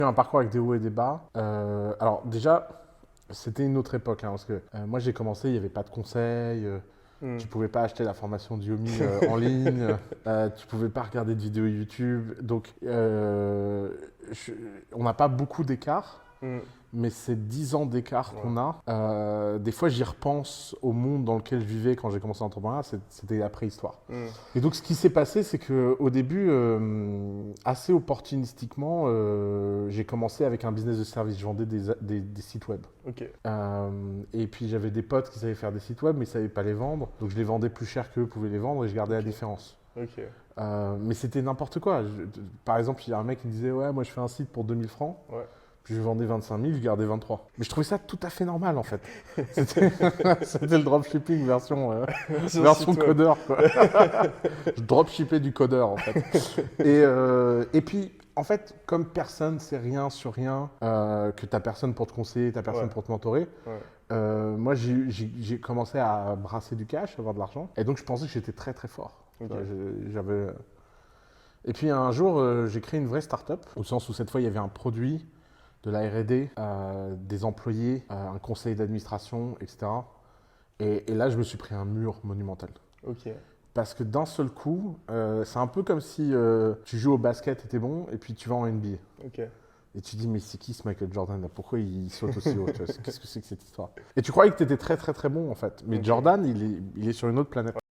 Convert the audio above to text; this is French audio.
J'ai eu un parcours avec des hauts et des bas. Alors déjà, c'était une autre époque, hein, parce que moi j'ai commencé, il n'y avait pas de conseils, Hmm. tu pouvais pas acheter la formation d'Yomi en ligne, tu pouvais pas regarder de vidéos YouTube, donc je- on n'a pas beaucoup d'écart. Hmm. Mais ces 10 ans d'écart Ouais. qu'on a, des fois j'y repense au monde dans lequel je vivais quand j'ai commencé l'entrepreneuriat, c'était la préhistoire. Hmm. Et donc ce qui s'est passé, c'est qu'au début, assez opportunistiquement, j'ai commencé avec un business de service. Je vendais des sites web. Ok. Et puis j'avais des potes qui savaient faire des sites web, mais ils ne savaient pas les vendre. Donc je les vendais plus cher qu'eux pouvaient les vendre et je gardais la Ok. différence. Ok. Mais c'était n'importe quoi. Par exemple, il y a un mec qui me disait ouais, moi je fais un site pour 2000 francs. Ouais. Puis je vendais 25 000, je gardais 23. Mais je trouvais ça tout à fait normal en fait. C'était c'était le dropshipping Sur version site web. codeur quoi. Je dropshippais du codeur en fait. Et puis en fait, comme personne sait rien sur rien, que t'as personne pour te conseiller, t'as personne Ouais. pour te mentorer, Ouais. moi j'ai commencé à brasser du cash, avoir de l'argent. Et donc je pensais que j'étais très très fort. Tu Ok. vois, j'avais... Et puis un jour, j'ai créé une vraie start-up, au sens où cette fois il y avait un produit, de la R&D, des employés, un conseil d'administration, etc. Et là, je me suis pris un mur monumental. Ok. Parce que d'un seul coup, c'est un peu comme si tu joues au basket et t'es bon, et puis tu vas en NBA. Ok. Et tu dis, mais c'est qui ce Michael Jordan là? Pourquoi il saute aussi haut? Tu vois, qu'est-ce que c'est que cette histoire? Et tu croyais que tu étais très très très bon en fait. Mais Ok. Jordan, il est sur une autre planète.